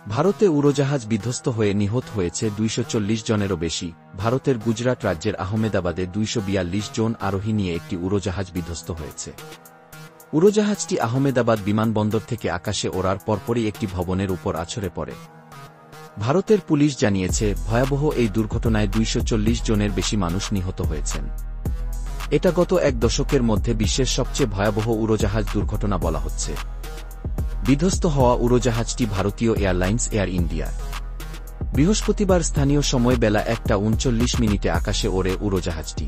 ভারতে উড়োজাহাজ বিধ্বস্ত হয়ে নিহত হয়েছে 240 জনেরও বেশি। ভারতের গুজরাট রাজ্যের আহমেদাবাদে 242 জন আরোহী নিয়ে একটি উড়োজাহাজ বিধ্বস্ত হয়েছে। উড়োজাহাজটি আহমেদাবাদ বিমানবন্দর থেকে আকাশে ওড়ার পরপরই একটি ভবনের উপর আছড়ে পড়ে। ভারতের পুলিশ জানিয়েছে, ভয়াবহ এই দুর্ঘটনায় 240 জনের বেশি মানুষ নিহত হয়েছেন। এটা গত এক দশকের মধ্যে বিশ্বের সবচেয়ে ভয়াবহ উড়োজাহাজ দুর্ঘটনা বলা হচ্ছে। বিধ্বস্ত হওয়া উড়োজাহাজটি ভারতীয় এয়ারলাইন্স এয়ার ইন্ডিয়ার। বৃহস্পতিবার স্থানীয় সময় বেলা 1:39 আকাশে ওড়ে উড়োজাহাজটি।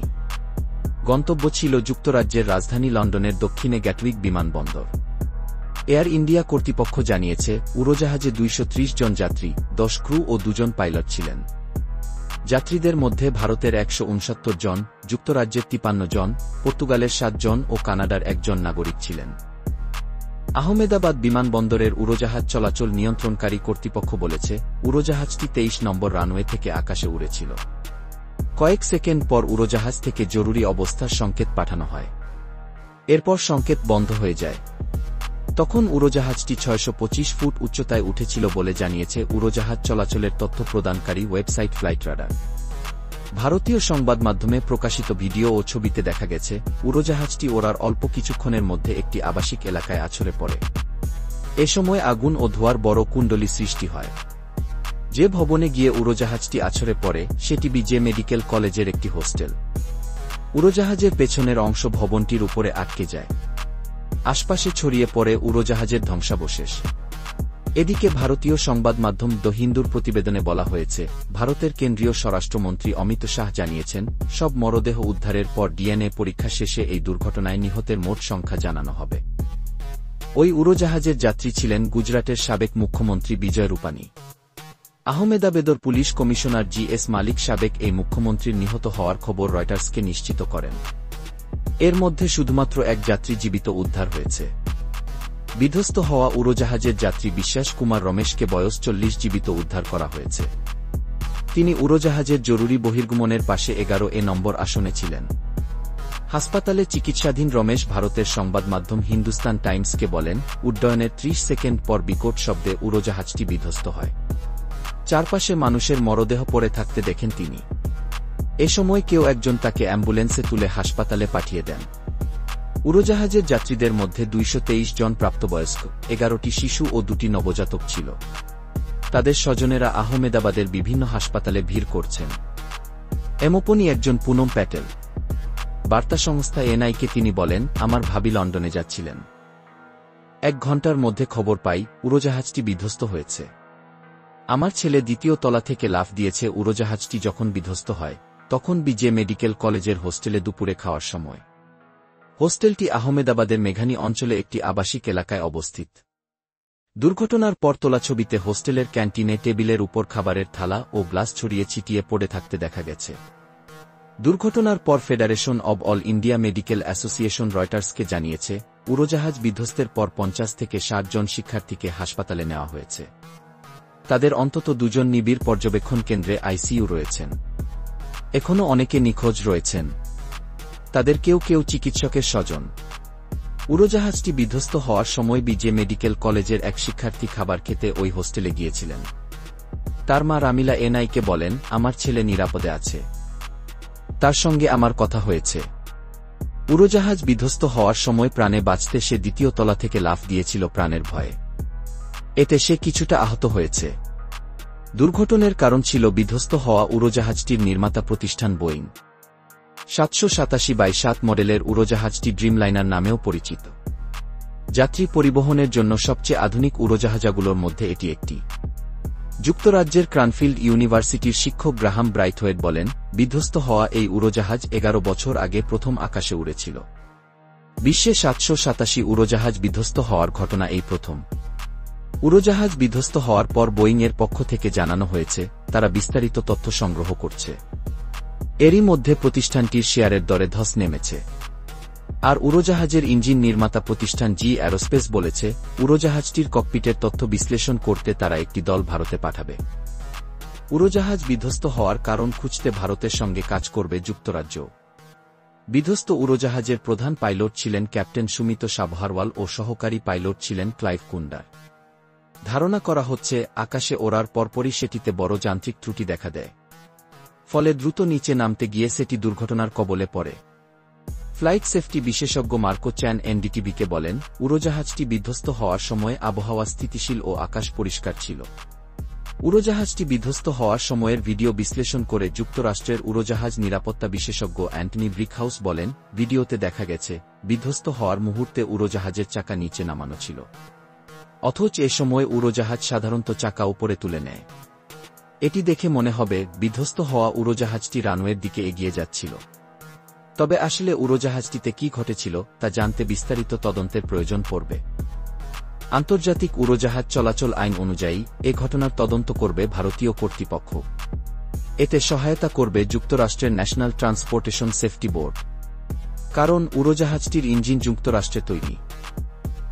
গন্তব্য ছিল যুক্তরাজ্যের রাজধানী লন্ডনের দক্ষিণে গ্যাটউইক বিমানবন্দর। এয়ার ইন্ডিয়া কর্তৃপক্ষ জানিয়েছে, উড়োজাহাজে 230 জন যাত্রী, 10 ক্রু ও 2 জন পাইলট ছিলেন। যাত্রীদের মধ্যে ভারতের 169 জন, যুক্তরাজ্যের 53 জন, পর্তুগালের 7 জন ও কানাডার 1 জন নাগরিক ছিলেন। আহমেদাবাদ বিমানবন্দরের উড়োজাহাজ চলাচল নিয়ন্ত্রণকারী কর্তৃপক্ষ বলেছে, উড়োজাহাজটি 23 নম্বর রানওয়ে থেকে আকাশে উড়েছিল। কয়েক সেকেন্ড পর উড়োজাহাজ থেকে জরুরি অবস্থার সংকেত পাঠানো হয়। এরপর সংকেত বন্ধ হয়ে যায়। তখন উড়োজাহাজটি 625 ফুট উচ্চতায় উঠেছিল বলে জানিয়েছে উড়োজাহাজ চলাচলের তথ্য প্রদানকারী ওয়েবসাইট ফ্লাইট রাডার। ভারতীয় সংবাদ মাধ্যমে প্রকাশিত ভিডিও ও ছবিতে দেখা গেছে, উড়োজাহাজটি ওড়ার অল্প কিছুক্ষণের মধ্যে একটি আবাসিক এলাকায় আছড়ে পড়ে। এ সময় আগুন ও ধোঁয়ার বড় কুণ্ডলী সৃষ্টি হয়। যে ভবনে গিয়ে উড়োজাহাজটি আছড়ে পড়ে সেটি বিজে মেডিকেল কলেজের একটি হোস্টেল। উড়োজাহাজের পেছনের অংশ ভবনটির উপরে আটকে যায়। আশপাশে ছড়িয়ে পড়ে উড়োজাহাজের ধ্বংসাবশেষ। এদিকে ভারতীয় সংবাদ মাধ্যম দ্য হিন্দুর প্রতিবেদনে বলা হয়েছে, ভারতের কেন্দ্রীয় স্বরাষ্ট্রমন্ত্রী অমিত শাহ জানিয়েছেন, সব মরদেহ উদ্ধারের পর ডিএনএ পরীক্ষা শেষে এই দুর্ঘটনায় নিহতের মোট সংখ্যা জানানো হবে। ওই উড়োজাহাজের যাত্রী ছিলেন গুজরাটের সাবেক মুখ্যমন্ত্রী বিজয় রূপানী। আহমেদাবাদের police commissioner GS. মালিক সাবেক এই মুখ্যমন্ত্রীর নিহত হওয়ার খবর রয়টার্সকে নিশ্চিত করেন। এর মধ্যে শুধুমাত্র এক যাত্রী জীবিত উদ্ধার হয়েছে। বিধ্বস্ত হওয়া উড়োজাহাজের যাত্রী বিশ্বাস কুমার রমেশকে বয়স 40 জীবিত উদ্ধার করা হয়েছে। তিনি উড়োজাহাজের জরুরি বহির্গমনের পাশে 11 নম্বর আসনে ছিলেন। হাসপাতালে চিকিৎসাধীন রমেশ ভারতের সংবাদ মাধ্যম হিন্দুস্তান টাইমসকে বলেন, উড্ডয়নের 30 সেকেন্ড পর বিকট শব্দে উড়োজাহাজটি বিধ্বস্ত হয়। চারপাশে মানুষের মরদেহ পড়ে থাকতে দেখেন তিনি। এ সময় কেউ একজন তাকে অ্যাম্বুলেন্সে তুলে হাসপাতালে পাঠিয়ে দেন। উড়োজাহাজের যাত্রীদের মধ্যে 223 জন প্রাপ্তবয়স্ক, 11টি শিশু ও 2টি নবজাতক ছিল। তাদের স্বজনেরা আহমেদাবাদের বিভিন্ন হাসপাতালে ভিড় করছেন। এমপনি একজন পুনম প্যাটেল। বার্তা সংস্থা এনআইকে তিনি বলেন, আমার ভাবি লন্ডনে যাচ্ছিলেন। 1 ঘণ্টার মধ্যে খবর পাই উড়োজাহাজটি বিধ্বস্ত হয়েছে। আমার ছেলে 2য় তলা থেকে লাফ দিয়েছে। উড়োজাহাজটি যখন বিধ্বস্ত হয় তখন বিজে মেডিকেল কলেজের হোস্টেলে দুপুরে খাওয়ার সময়। হোস্টেলটি আহমেদাবাদের মেঘানি অঞ্চলে একটি আবাসিক এলাকায় অবস্থিত। দুর্ঘটনার পর তোলা ছবিতে হোস্টেলের ক্যান্টিনে টেবিলের উপর খাবারের থালা ও গ্লাস ছড়িয়ে ছিটিয়ে পড়ে থাকতে দেখা গেছে। দুর্ঘটনার পর federation of all India medical association রয়টার্সকে জানিয়েছে, উড়োজাহাজ বিধ্বস্তের পর 50 থেকে 60 জন শিক্ষার্থীকে হাসপাতালে নেওয়া হয়েছে। তাদের অন্তত 2 জন নিবিড় পর্যবেক্ষণ কেন্দ্রে আইসিইউ রয়েছেন। এখনও অনেকে নিখোঁজ রয়েছেন। তাদের কেউ কেউ চিকিৎসকের স্বজন। উড়োজাহাজটি বিধ্বস্ত হওয়ার সময় বিজে মেডিকেল কলেজের এক শিক্ষার্থী খাবার খেতে ওই হোস্টেলে গিয়েছিলেন। তার মা রামিলা এনআইকে বলেন, আমার ছেলে নিরাপদে আছে। তার সঙ্গে আমার কথা হয়েছে। উড়োজাহাজ বিধ্বস্ত হওয়ার সময় প্রাণে বাঁচতে সে 2য় তলা থেকে লাফ দিয়েছিল প্রাণের ভয়ে। এতে সে কিছুটা আহত হয়েছে। দুর্ঘটনার কারণ ছিল বিধ্বস্ত হওয়া উড়োজাহাজটির নির্মাতা প্রতিষ্ঠান বোয়িং। 787/7 মডেলের উড়োজাহাজটি ড্রিমলাইনার নামেও পরিচিত। যাত্রী পরিবহনের জন্য সবচেয়ে আধুনিক উড়োজাহাজগুলোর মধ্যে এটি একটি। যুক্তরাজ্যের ক্রানফিল্ড ইউনিভার্সিটির শিক্ষক গ্রাহাম ব্রাইথওয়েট বলেন, বিধ্বস্ত হওয়া এই উড়োজাহাজ 11 বছর আগে প্রথম আকাশে উড়েছিল। বিশ্বে 787 উড়োজাহাজ বিধ্বস্ত হওয়ার ঘটনা এই প্রথম। উড়োজাহাজ বিধ্বস্ত হওয়ার পর বোয়িংয়ের পক্ষ থেকে জানানো হয়েছে, তারা বিস্তারিত তথ্য সংগ্রহ করছে। এরই মধ্যে প্রতিষ্ঠানটির শেয়ারের দরে ধস নেমেছে। আর উড়োজাহাজের ইঞ্জিন নির্মাতা প্রতিষ্ঠান জি অ্যারোস্পেস বলেছে, উড়োজাহাজটির ককপিটের তথ্য বিশ্লেষণ করতে তারা একটি দল ভারতে পাঠাবে। উড়োজাহাজ বিধ্বস্ত হওয়ার কারণ খুঁজতে ভারতের সঙ্গে কাজ করবে যুক্তরাজ্য। বিধ্বস্ত উড়োজাহাজের প্রধান পাইলট ছিলেন ক্যাপ্টেন সুমিত সাবহারওয়াল ও সহকারী পাইলট ছিলেন ক্লাইভ কুন্ডার। ধারণা করা হচ্ছে আকাশে ওড়ার পরপরই সেটিতে বড় যান্ত্রিক ত্রুটি দেখা দেয়, ফলে দ্রুত নিচে নামতে গিয়ে সেটি দুর্ঘটনার কবলে পড়ে। ফ্লাইট সেফটি বিশেষজ্ঞ মার্কো চ্যান এনডিটিভিকে বলেন, উড়োজাহাজটি বিধ্বস্ত হওয়ার সময় আবহাওয়া স্থিতিশীল ও আকাশ পরিষ্কার ছিল। উড়োজাহাজটি বিধ্বস্ত হওয়ার সময়ের ভিডিও বিশ্লেষণ করে যুক্তরাষ্ট্রের উড়োজাহাজ নিরাপত্তা বিশেষজ্ঞ অ্যান্টনি ব্রিকহাউস বলেন, ভিডিওতে দেখা গেছে বিধ্বস্ত হওয়ার মুহূর্তে উড়োজাহাজের চাকা নিচে নামানো ছিল, অথচ এ সময় উড়োজাহাজ সাধারণত চাকা উপরে তুলে নেয়। এটি দেখে মনে হবে বিধ্বস্ত হওয়া উড়োজাহাজটি রানওয়ের দিকে এগিয়ে যাচ্ছিল। তবে আসলে উড়োজাহাজটিতে কি ঘটেছিল তা জানতে বিস্তারিত তদন্তের প্রয়োজন পড়বে। আন্তর্জাতিক উড়োজাহাজ চলাচল আইন অনুযায়ী এ ঘটনার তদন্ত করবে ভারতীয় কর্তৃপক্ষ। এতে সহায়তা করবে যুক্তরাষ্ট্রের ন্যাশনাল ট্রান্সপোর্টেশন সেফটি বোর্ড, কারণ উড়োজাহাজটির ইঞ্জিন যুক্তরাষ্ট্রে তৈরি।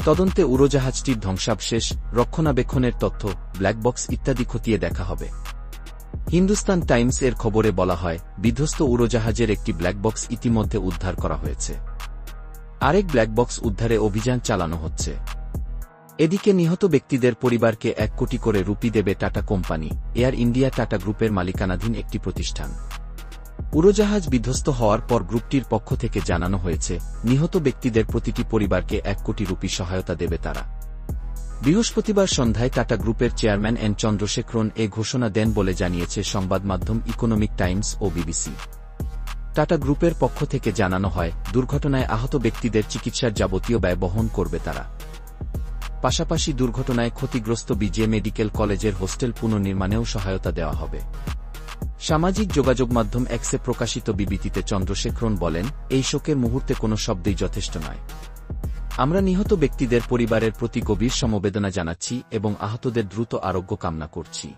তদন্তে উড়োজাহাজটির ধ্বংসাবশেষ, রক্ষণাবেক্ষণের তথ্য, ব্ল্যাকবক্স ইত্যাদি খতিয়ে দেখা হবে। হিন্দুস্তান টাইমস এর খবরে বলা হয়, বিধ্বস্ত উড়োজাহাজের একটি ব্ল্যাকবক্স ইতিমধ্যে উদ্ধার করা হয়েছে। আরেক ব্ল্যাকবক্স উদ্ধারে অভিযান চালানো হচ্ছে। এদিকে নিহত ব্যক্তিদের পরিবারকে 1 কোটি করে রুপি দেবে tata company, air India tata গ্রুপের মালিকানাধীন একটি প্রতিষ্ঠান। উড়োজাহাজ বিধ্বস্ত হওয়ার পর গ্রুপটির পক্ষ থেকে জানানো হয়েছে, নিহত ব্যক্তিদের প্রতিটি পরিবারকে 1 কোটি রুপি সহায়তা দেবে তারা। বৃহস্পতিবার সন্ধ্যায় টাটা গ্রুপের চেয়ারম্যান এন চন্দ্রশেখরন এ ঘোষণা দেন বলে জানিয়েছে সংবাদমাধ্যম ইকোনমিক টাইমস ও বিবিসি। টাটা গ্রুপের পক্ষ থেকে জানানো হয়, দুর্ঘটনায় আহত ব্যক্তিদের চিকিৎসার যাবতীয় ব্যয় বহন করবে তারা। পাশাপাশি দুর্ঘটনায় ক্ষতিগ্রস্ত বিজে মেডিকেল কলেজের হোস্টেল পুনর্নির্মাণেও সহায়তা দেওয়া হবে। সামাজিক যোগাযোগ মাধ্যম এক্সে প্রকাশিত বিবৃতিতে চন্দ্রশেখরন বলেন, এই শোকের মুহূর্তে কোনো শব্দই যথেষ্ট নয়। আমরা নিহত ব্যক্তিদের পরিবারের প্রতি গভীর সমবেদনা জানাচ্ছি এবং আহতদের দ্রুত আরোগ্য কামনা করছি।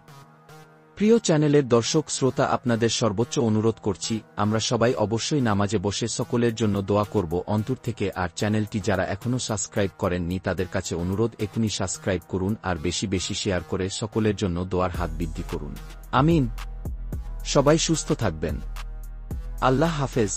প্রিয় চ্যানেলের দর্শক শ্রোতা, আপনাদের সর্বোচ্চ অনুরোধ করছি, আমরা সবাই অবশ্যই নামাজে বসে সকলের জন্য দোয়া করব অন্তর থেকে। আর চ্যানেলটি যারা এখনও সাবস্ক্রাইব করেননি তাদের কাছে অনুরোধ, এখনই সাবস্ক্রাইব করুন আর বেশি বেশি শেয়ার করে সকলের জন্য দোয়ার হাত বৃদ্ধি করুন। আমিন। সবাই সুস্থ থাকবেন। আল্লাহ হাফেজ।